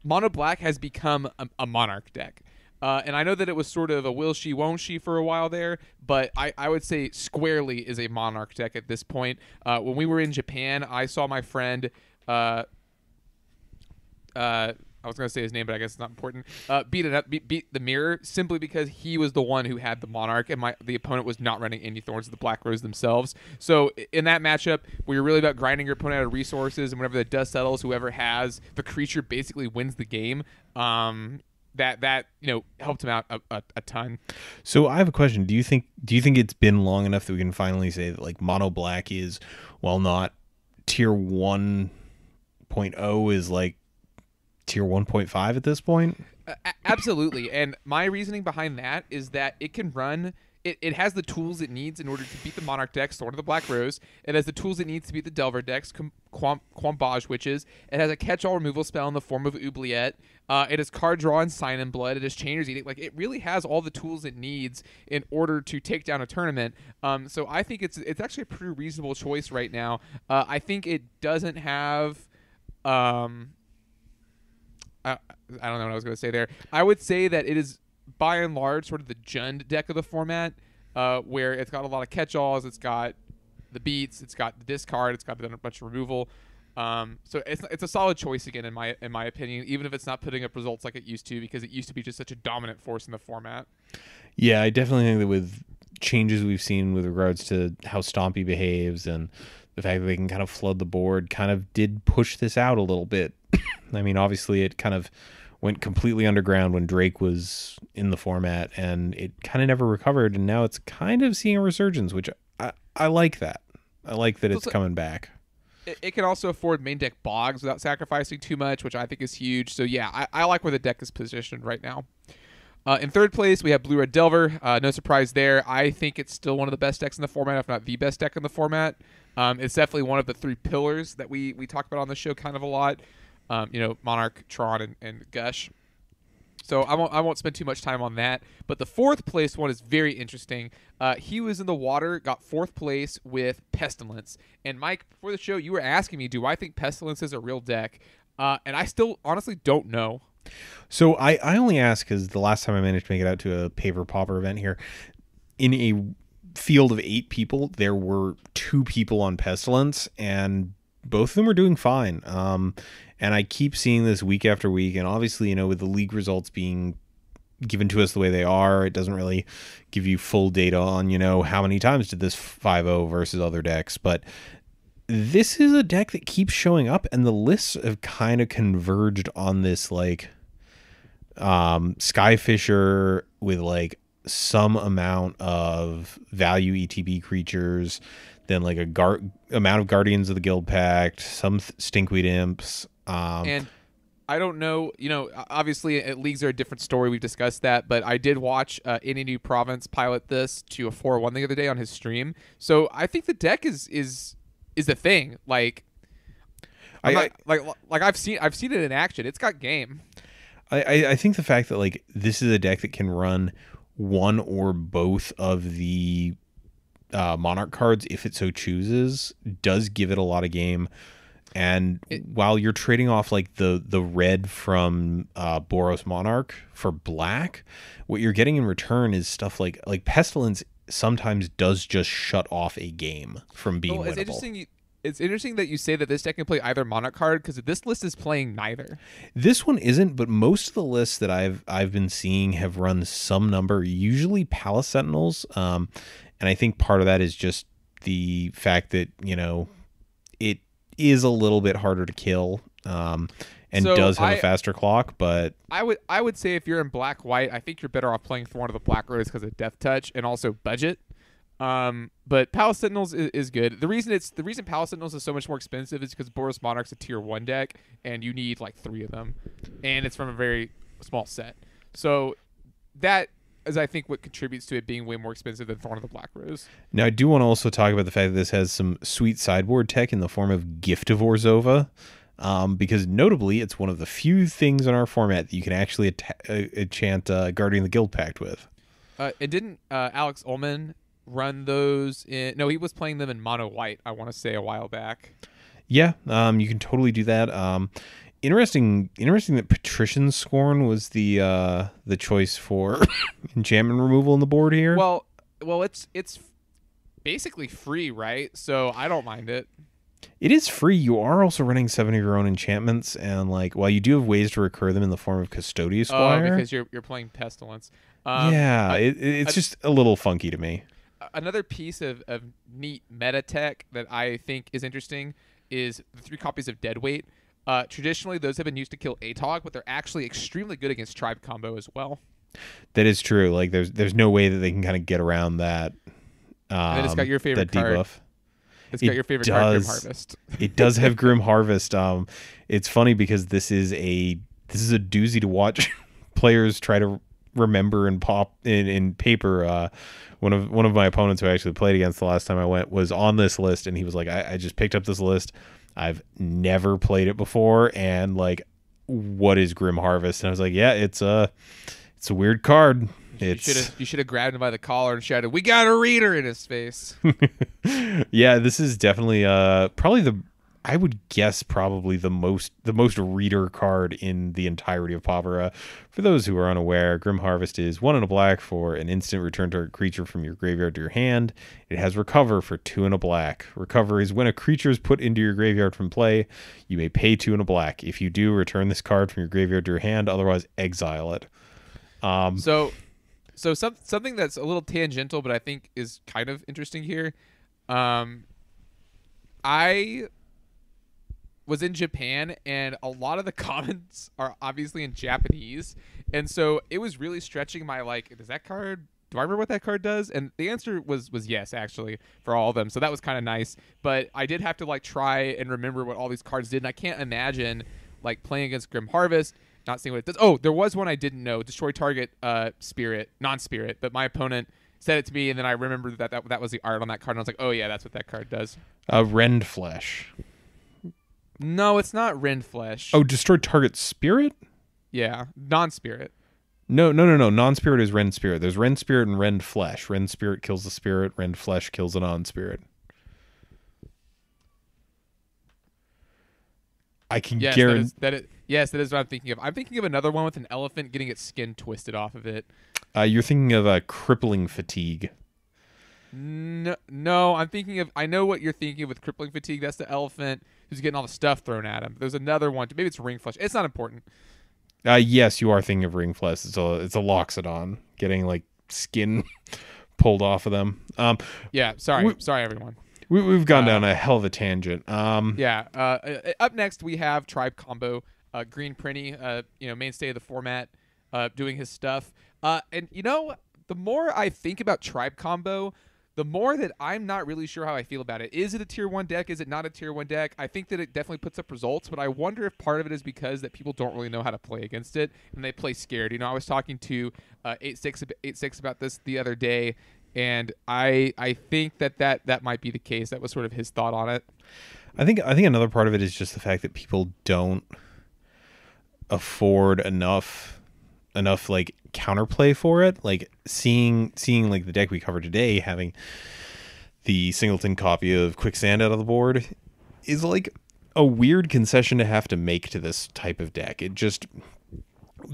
Mono Black has become a Monarch deck. And I know that it was sort of a will she, won't she for a while there, but I would say squarely is a Monarch deck at this point. When we were in Japan, I saw my friend, I was going to say his name, but I guess it's not important, beat the mirror simply because he was the one who had the Monarch, and the opponent was not running any Thorns of the Black Rose themselves. So in that matchup, where you're really about grinding your opponent out of resources, and whenever the dust settles, whoever has the creature basically wins the game. That helped him out a ton. So I have a question. Do you think it's been long enough that we can finally say that like Mono Black is, while not tier 1.0, is like tier 1.5 at this point? Absolutely. And my reasoning behind that is that it can run. It has the tools it needs in order to beat the Monarch decks, Sword of the Black Rose. It has the tools it needs to beat the Delver decks, Quambage Witches. It has a catch-all removal spell in the form of Oubliette. It has card draw and Sign in Blood. It has Chainer's Edict. Like, it really has all the tools it needs in order to take down a tournament. So I think it's actually a pretty reasonable choice right now. I think it doesn't have... I don't know what I was going to say there. I would say that it is, by and large, sort of the Jund deck of the format, where it's got a lot of catch-alls, it's got the beats, it's got the discard, it's got a bunch of removal. So it's a solid choice again in my opinion, even if it's not putting up results like it used to, because it used to be just such a dominant force in the format. Yeah, I definitely think that with changes we've seen with regards to how Stompy behaves and the fact that they can kind of flood the board kind of did push this out a little bit. I mean, obviously it kind of went completely underground when Drake was in the format, and it kind of never recovered, and now it's kind of seeing a resurgence, which I like that. I like that it's coming back. It can also afford main deck bogs without sacrificing too much, which I think is huge. So yeah, I like where the deck is positioned right now. In third place, we have Blue Red Delver. No surprise there. I think it's still one of the best decks in the format, if not the best deck in the format. It's definitely one of the 3 pillars that we talk about on the show kind of a lot. Monarch, Tron, and Gush. So I won't spend too much time on that. But the 4th place one is very interesting. He was in the water, got 4th place with Pestilence. And Mike, before the show, you were asking me, do I think Pestilence is a real deck? And I still honestly don't know. So I only ask because the last time I managed to make it out to a Paper Popper event here, in a field of 8 people, there were 2 people on Pestilence, and both of them were doing fine. And I keep seeing this week after week, and obviously, with the league results being given to us the way they are, it doesn't really give you full data on, how many times did this 5-0 versus other decks. But this is a deck that keeps showing up, and the lists have kind of converged on this, like, Skyfisher with, like, some amount of value ETB creatures, then like amount of Guardians of the Guild Pact, some Stinkweed Imps. And I don't know, obviously leagues are a different story. We've discussed that, but I did watch Any New Province pilot this to a 4-1 the other day on his stream. So I think the deck is the thing. Like, I've seen it in action. It's got game. I think the fact that like this is a deck that can run one or both of the Monarch cards if it so chooses does give it a lot of game. And while you're trading off like the red from Boros Monarch for black, what you're getting in return is stuff like Pestilence sometimes does just shut off a game from being winnable. It's interesting that you say that this deck can play either Monarch card, because this list is playing neither. This one isn't, but most of the lists that I've been seeing have run some number, usually Palace Sentinels. And I think part of that is just the fact that, it is a little bit harder to kill, and does have a faster clock. But I would say if you're in black-white, I think you're better off playing Thorn of the Black Rose because of Death Touch and also budget. But Palace Sentinels is good. The reason Palace Sentinels is so much more expensive is because Boros Monarch's a tier 1 deck, and you need like 3 of them, and it's from a very small set. So that is I think what contributes to it being way more expensive than Thorn of the Black Rose. Now, I do want to also talk about the fact that this has some sweet sideboard tech in the form of Gift of Orzhova, because notably, it's one of the few things in our format that you can actually enchant Guardian of the Guild Pact with. And didn't Alex Ullman run those in... No, he was playing them in mono white, I want to say, a while back. Yeah, you can totally do that. Interesting that Patrician Scorn was the choice for enchantment removal on the board here. Well, it's basically free, right? So I don't mind it. It is free. You are also running 7 of your own enchantments, and like while you do have ways to recur them in the form of Custodia Squire. Oh, because you're playing Pestilence. It's just a little funky to me. Another piece of neat meta tech that I think is interesting is the 3 copies of Deadweight. Traditionally, those have been used to kill ATOG, but they're actually extremely good against Tribe Combo as well. That is true. Like, there's no way that they can kind of get around that. And then it's got your favorite card. Debuff. It's got your favorite card, Grim Harvest. It does have Grim Harvest. It's funny because this is a doozy to watch players try to remember and pop in paper. One of my opponents who I actually played against the last time I went was on this list, and he was like, I just picked up this list. I've never played it before, and like, what is Grim Harvest? And I was like, yeah, it's a weird card. You should have grabbed him by the collar and shouted, "We got a reader!" in his face. Yeah, this is definitely probably I would guess probably the most reader card in the entirety of Pauper. For those who are unaware, Grim Harvest is 1 and a black for an instant return target creature from your graveyard to your hand. It has Recover for 2 and a black. Recover is when a creature is put into your graveyard from play, you may pay 2 and a black. If you do, return this card from your graveyard to your hand, otherwise exile it. So something that's a little tangential, but I think is kind of interesting here. I was in Japan, and a lot of the comments are obviously in Japanese, and so it was really stretching my do I remember what that card does? And the answer was yes, actually, for all of them. So that was kind of nice, but I did have to try and remember what all these cards did, and I can't imagine playing against Grim Harvest, not seeing what it does. Oh, there was one I didn't know: destroy target spirit, non-spirit. But my opponent said it to me, and then I remembered that was the art on that card, and I was like, oh yeah, that's what that card does. Rend Flesh. No, it's not Rend Flesh. Oh, destroy target spirit? Yeah, non-spirit. No. Non-spirit is Rend Spirit. There's Rend Spirit and Rend Flesh. Rend Spirit kills the spirit. Rend Flesh kills the non-spirit. I can guarantee. Yes, that is what I'm thinking of. I'm thinking of another one with an elephant getting its skin twisted off of it. You're thinking of Crippling Fatigue. No, I'm thinking of... I know what you're thinking of with Crippling Fatigue. That's the elephant who's getting all the stuff thrown at him. There's another one. Maybe it's Ring Flesh. It's not important. Yes, you are thinking of Ring Flesh. It's a Loxodon getting skin pulled off of them. Yeah, sorry, everyone. We've gone down a hell of a tangent. Up next we have Tribe Combo, Green Prinny, mainstay of the format, doing his stuff. And the more I think about Tribe Combo, the more that I'm not really sure how I feel about it. Is it a tier 1 deck? Is it not a tier 1 deck? I think that it definitely puts up results, but I wonder if part of it is because that people don't really know how to play against it and they play scared. I was talking to 86 about this the other day, and I think that might be the case. That was sort of his thought on it. I think another part of it is just the fact that people don't afford enough counterplay for it. Seeing the deck we covered today, having the singleton copy of Quicksand out of the board is a weird concession to have to make to this type of deck. It just,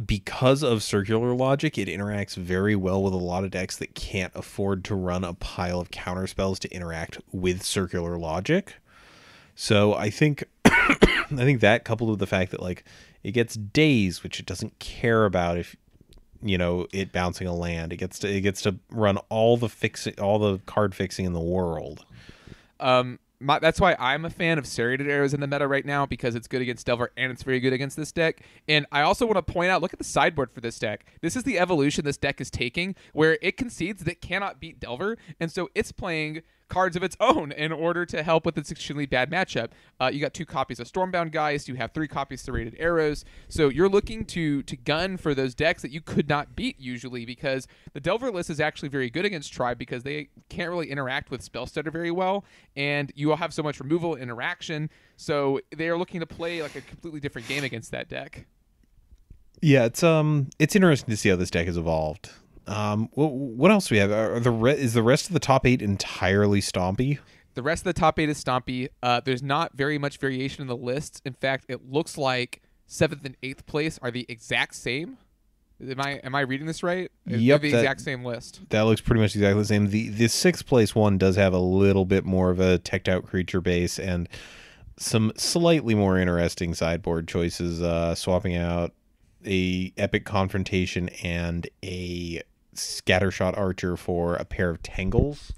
because of circular logic, it interacts very well with a lot of decks that can't afford to run a pile of counter spells to interact with circular logic. So I think that, coupled with the fact that it gets days, which it doesn't care about if it bouncing a land. It gets to run all the card fixing in the world. That's why I'm a fan of Serrated Arrows in the meta right now, because it's good against Delver and it's very good against this deck. And I also want to point out, look at the sideboard for this deck. This is the evolution this deck is taking, where it concedes that it cannot beat Delver, and so it's playing cards of its own in order to help with its extremely bad matchup. You got 2 copies of Stormbound Geist. You have 3 copies of Serrated Arrows. So you're looking to gun for those decks that you could not beat usually, because the Delver list is actually very good against Tribe because they can't really interact with Spellstutter very well, and you will have so much removal interaction. So they are looking to play like a completely different game against that deck. Yeah, it's interesting to see how this deck has evolved. What else do we have? Is the rest of the top 8 entirely Stompy? The rest of the top 8 is Stompy. There's not very much variation in the lists. In fact, it looks like 7th and 8th place are the exact same. Am I reading this right? Yep, They're the exact same list. That looks pretty much exactly the same. The 6th place one does have a little bit more of a teched out creature base and some slightly more interesting sideboard choices, swapping out a Epic Confrontation and a Scattershot Archer for a pair of Tangles.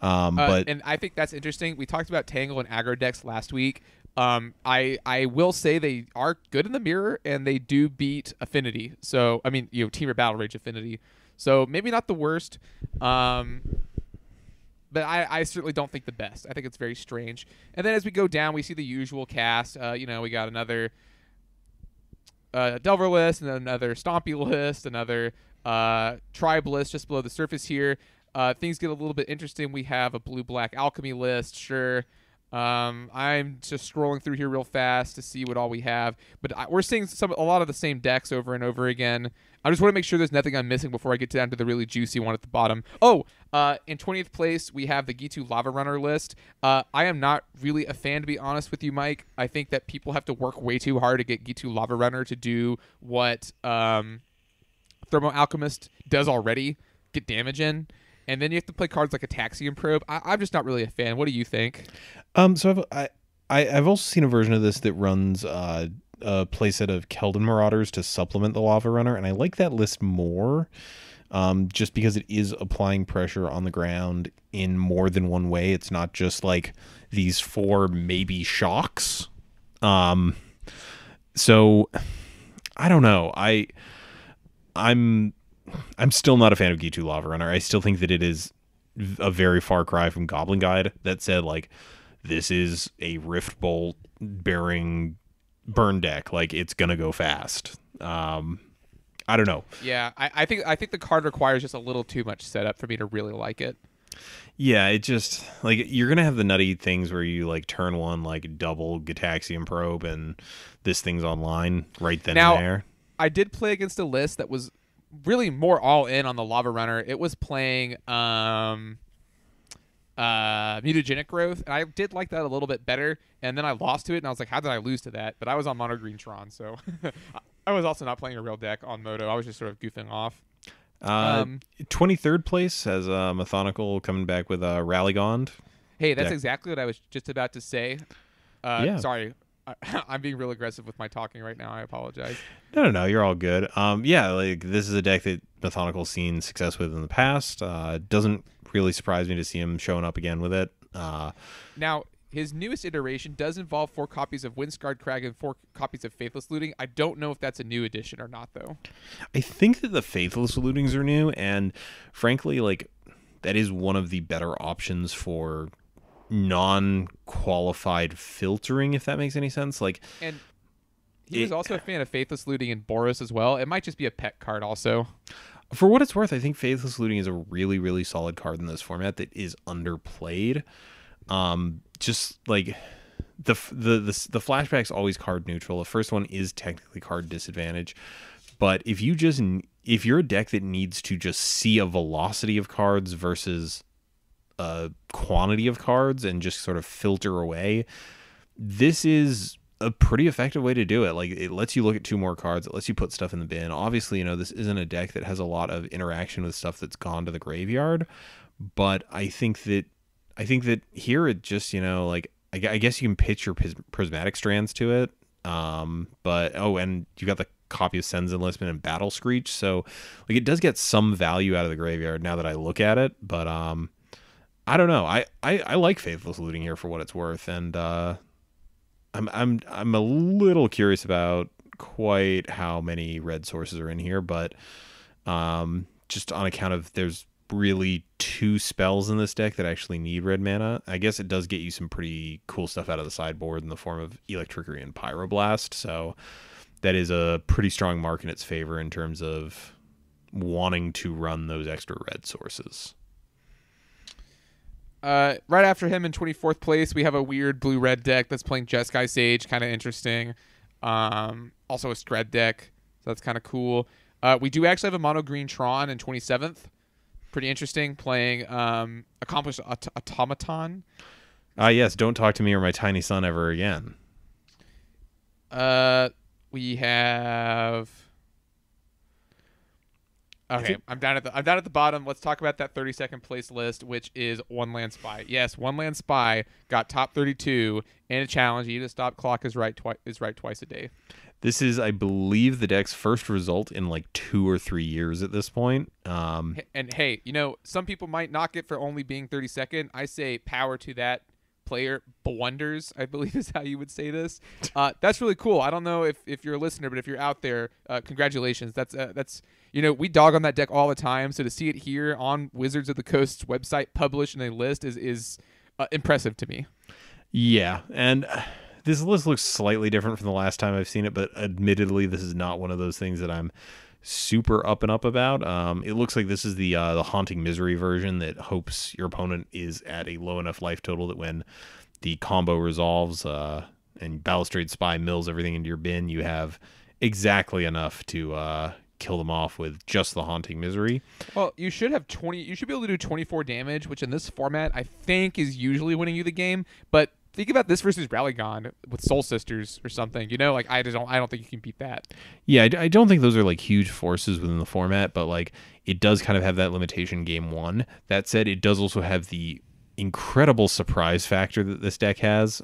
And I think that's interesting. We talked about Tangle and aggro decks last week. I will say they are good in the mirror, and they do beat Affinity. So I mean, Team or Battle Rage Affinity. So maybe not the worst. But I certainly don't think the best. I think it's very strange. And then as we go down, we see the usual cast. We got another Delver list, and then another Stompy list, another Tribe list just below the surface here. Things get a little bit interesting. We have a blue-black Alchemy list, sure. I'm just scrolling through here real fast to see what all we have. But we're seeing a lot of the same decks over and over again. I just want to make sure there's nothing I'm missing before I get down to the really juicy one at the bottom. In 20th place, we have the Gitu Lava Runner list. I am not really a fan, to be honest with you, Mike. I think that people have to work way too hard to get Gitu Lava Runner to do what Thermo Alchemist does already, get damage in. And then you have to play cards like Ataxian Probe. I'm just not really a fan. What do you think? So I've also seen a version of this that runs a playset of Keldon Marauders to supplement the Lava Runner, and I like that list more, just because it is applying pressure on the ground in more than one way. It's not just like these 4 maybe shocks. So I don't know. I'm still not a fan of Gitu Lava Runner. I still think that it is a very far cry from Goblin Guide that said, like, this is a Rift Bolt bearing burn deck. Like, it's going to go fast. I don't know. Yeah, I think the card requires just a little too much setup for me to really like it. Yeah, it just, like, you're going to have the nutty things where you, like, turn one, like, double Gataxian Probe, and this thing's online right then and there. I did play against a list that was really more all in on the Lava Runner. It was playing Mutagenic Growth, and I did like that a little bit better, and then I lost to it, and I was like, how did I lose to that? But I was on Mono Green Tron, so I was also not playing a real deck on Moto. I was just sort of goofing off. 23rd place has Methonical coming back with Ralligond. Hey, that's deck. Exactly what I was just about to say. Yeah. Sorry. I'm being real aggressive with my talking right now. I apologize. No, you're all good. Yeah, like, this is a deck that Methonical's seen success with in the past. Doesn't really surprise me to see him showing up again with it. Now, his newest iteration does involve 4 copies of Windscarred Crag and 4 copies of Faithless Looting. I don't know if that's a new edition or not, though. I think that the Faithless Lootings are new, and frankly, like, that is one of the better options for non-qualified filtering, if that makes any sense. Like, and he was also a fan of Faithless Looting and Boros as well. It might just be a pet card also. For what it's worth, I think Faithless Looting is a really, really solid card in this format that is underplayed. Just like the flashback's always card neutral. The first one is technically card disadvantage, but if you're a deck that needs to just see a velocity of cards versus a quantity of cards and just sort of filter away, this is a pretty effective way to do it. Like, it lets you look at 2 more cards. It lets you put stuff in the bin. Obviously, this isn't a deck that has a lot of interaction with stuff that's gone to the graveyard, but I think that here it just, like, I guess you can pitch your Prismatic Strands to it. But and you got the copy of Sen's Enlistment and Battle Screech, so like, it does get some value out of the graveyard now that I look at it. But I don't know. I like Faithless Looting here for what it's worth, and I'm a little curious about quite how many red sources are in here, but just on account of there's really two spells in this deck that actually need red mana. I guess it does get you some pretty cool stuff out of the sideboard in the form of Electricity and Pyroblast. So that is a pretty strong mark in its favor in terms of wanting to run those extra red sources. Right after him in 24th place, we have a weird blue-red deck that's playing Jeskai Sage, kind of interesting. Also a Skred deck, so that's kind of cool. We do actually have a mono green Tron in 27th. Pretty interesting, playing Accomplished Automaton. Yes, don't talk to me or my tiny son ever again. We have... Okay, I'm down at the bottom. Let's talk about that 32nd place list, which is One Land Spy. Yes, One Land Spy got top 32 in a challenge. You need to stop clock is right twice a day. This is, I believe, the deck's first result in like 2 or 3 years at this point. And hey, some people might knock it for only being 32nd. I say power to that player. Blunders, I believe is how you would say this. That's really cool. I don't know if you're a listener, but if you're out there, congratulations. That's we dog on that deck all the time. So to see it here on Wizards of the Coast's website published in a list is impressive to me. Yeah, and this list looks slightly different from the last time I've seen it, but admittedly, this is not one of those things that I'm super up and up about. It looks like this is the Haunting Misery version that hopes your opponent is at a low enough life total that when the combo resolves and Balustrade Spy mills everything into your bin, you have exactly enough to kill them off with just the Haunting Misery. Well, you should have 20. You should be able to do 24 damage, which in this format I think is usually winning you the game. But think about this versus Rallygon with Soul Sisters or something. I don't think you can beat that. Yeah, I don't think those are like huge forces within the format, but like it does kind of have that limitation game one. That said, it does also have the incredible surprise factor that this deck has,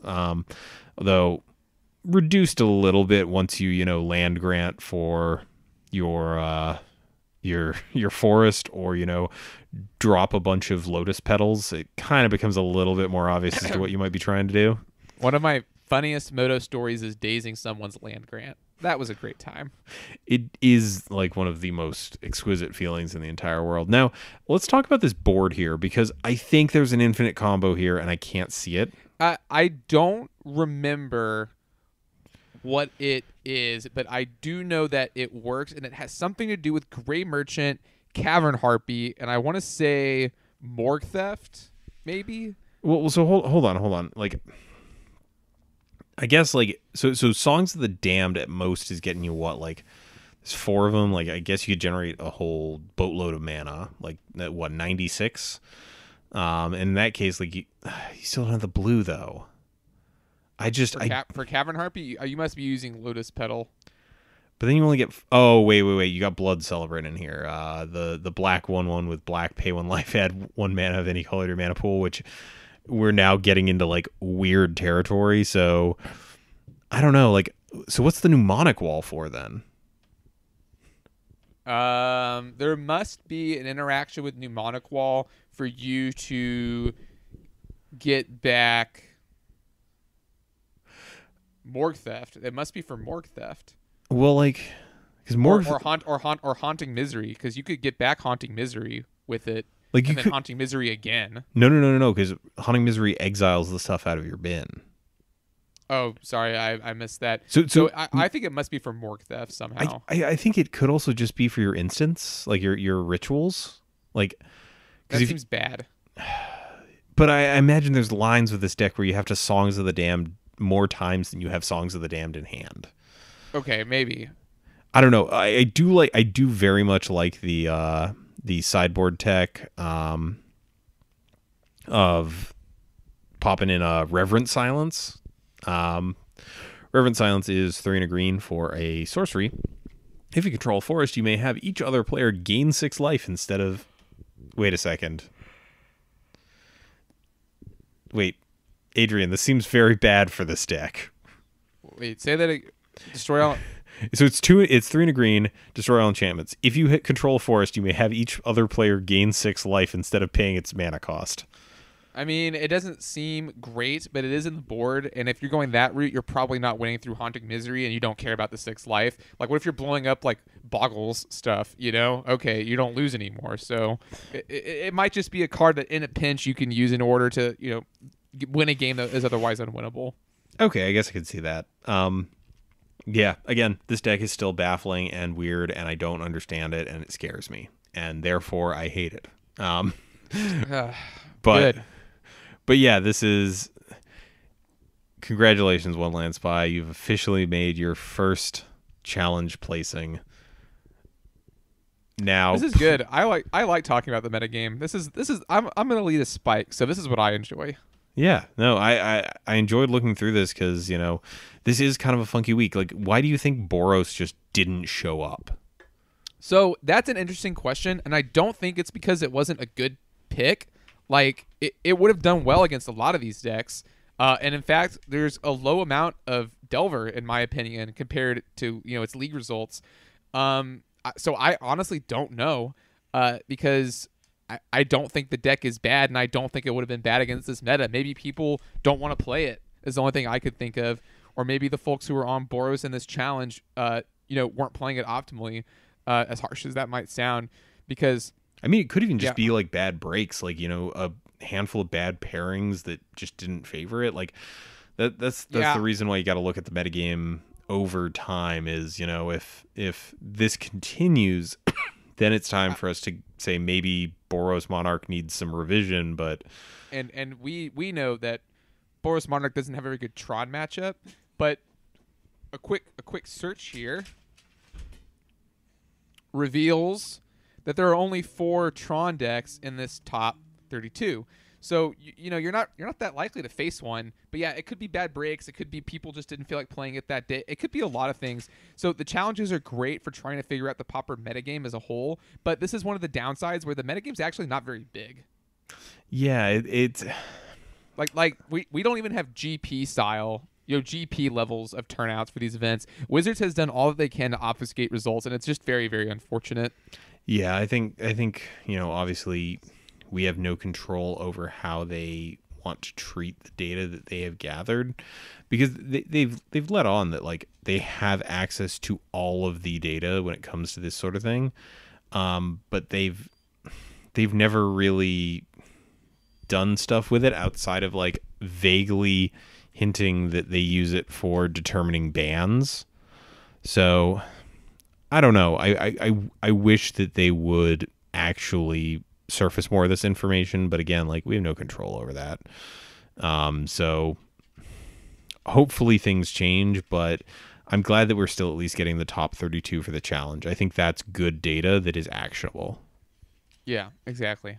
though reduced a little bit once you land grant for your forest, or drop a bunch of lotus petals. It kind of becomes a little bit more obvious as to what you might be trying to do. One of my funniest Moto stories is dazing someone's land grant. That was a great time. It is like one of the most exquisite feelings in the entire world. Now, let's talk about this board here, because I think there's an infinite combo here and I can't see it. I don't remember what it is, but I do know that it works, and it has something to do with Gray Merchant, Cavern Harpy, and I want to say Morgue Theft, maybe. Well, so hold on. Like, I guess so Songs of the Damned at most is getting you what, like there's 4 of them. Like, I guess you could generate a whole boatload of mana, like that, 96. In that case, like you still don't have the blue though. For Cavern Harpy, you must be using Lotus Petal. But then you only get... Oh, wait. You got Blood Celebrant in here. The black 1/1 with black, pay 1 life, add 1 mana of any color to your mana pool, which we're now getting into, like, weird territory. So, I don't know. Like, so what's the mnemonic wall for, then? There must be an interaction with mnemonic wall for you to get back... Morgue Theft. It must be for Morgue Theft. Well, like, because Haunting Misery, because you could get back Haunting Misery with it, like, and then Haunting Misery again. No, because Haunting Misery exiles the stuff out of your bin. Oh, sorry, I missed that. So I think it must be for Morgue Theft somehow. I think it could also just be for your instants, like your rituals. Like, that seems bad. But I imagine there's lines with this deck where you have to Songs of the Damned more times than you have Songs of the Damned in hand. Okay, maybe. I don't know. I do very much like the sideboard tech of popping in a Reverent Silence. Reverent Silence is 3 and a green for a sorcery. If you control a forest, you may have each other player gain 6 life instead of... Wait a second. Wait. Adrian, this seems very bad for this deck. Wait, say that again. Destroy all... So it's 3 and a green, destroy all enchantments. If you hit control forest, you may have each other player gain 6 life instead of paying its mana cost. I mean, it doesn't seem great, but it is in the board. And if you're going that route, you're probably not winning through Haunting Misery, and you don't care about the 6 life. Like, what if you're blowing up like Boggles stuff? You know, okay, you don't lose anymore. So it might just be a card that, in a pinch, you can use in order to win a game that is otherwise unwinnable. Okay, I guess I could see that. Yeah, again, this deck is still baffling and weird, and I don't understand it, and it scares me, and therefore I hate it. Good. But yeah, this is... Congratulations, One Land Spy. You've officially made your first challenge placing. Now This is good. I like talking about the metagame. This is I'm gonna lead a spike, so this is what I enjoy. Yeah, no, I enjoyed looking through this because, this is kind of a funky week. Like, why do you think Boros just didn't show up? So that's an interesting question, and I don't think it's because it wasn't a good pick. Like, it would have done well against a lot of these decks. And in fact, there's a low amount of Delver, in my opinion, compared to, its league results. So I honestly don't know, because I don't think the deck is bad, and I don't think it would have been bad against this meta. Maybe people don't want to play it, is the only thing I could think of. Or maybe the folks who were on Boros in this challenge, weren't playing it optimally, as harsh as that might sound, because... I mean, it could even just be like bad breaks, like, a handful of bad pairings that just didn't favor it. Like, that's the reason why you got to look at the metagame over time is, if this continues, then it's time for us to say maybe Boros Monarch needs some revision, but... And we know that Boros Monarch doesn't have a very good Tron matchup, but a quick search here reveals that there are only 4 Tron decks in this top 32. So you're not that likely to face one. But yeah, it could be bad breaks. It could be people just didn't feel like playing it that day. It could be a lot of things. So the challenges are great for trying to figure out the proper metagame as a whole. But this is one of the downsides where the metagame's actually not very big. Yeah, it's like we don't even have GP style, GP levels of turnouts for these events. Wizards has done all that they can to obfuscate results, and it's just very, very unfortunate. Yeah, I think obviously we have no control over how they want to treat the data that they have gathered, because they've let on that, like, they have access to all of the data when it comes to this sort of thing, but they've never really done stuff with it outside of, like, vaguely hinting that they use it for determining bans. So I don't know. I wish that they would actually surface more of this information, but again, like, we have no control over that. So hopefully things change, but I'm glad that we're still at least getting the top 32 for the challenge. I think that's good data that is actionable. Yeah, exactly.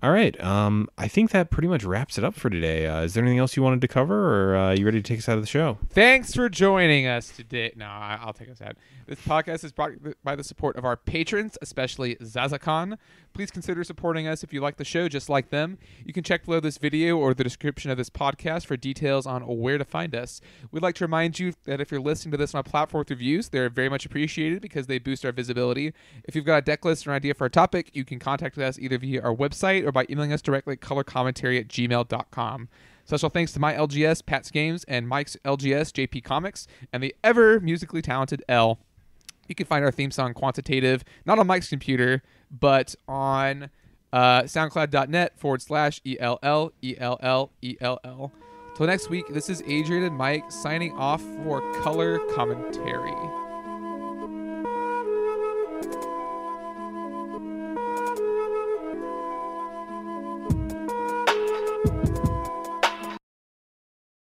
All right. I think that pretty much wraps it up for today. Is there anything else you wanted to cover, or are you ready to take us out of the show? Thanks for joining us today. No, I'll take us out. This podcast is brought by the support of our patrons, especially Zazakon. Please consider supporting us if you like the show just like them. You can check below this video or the description of this podcast for details on where to find us. We'd like to remind you that if you're listening to this on a platform with reviews, they're very much appreciated because they boost our visibility. If you've got a deck list or an idea for a topic, you can contact us either via our website or by emailing us directly at colorcommentary@gmail.com. Special thanks to my LGS, Pat's Games, and Mike's LGS, JP Comics, and the ever musically talented L. You can find our theme song Quantitative, not on Mike's computer, but on soundcloud.net/ELLELLELL. Till next week, this is Adrian and Mike signing off for Color Commentary.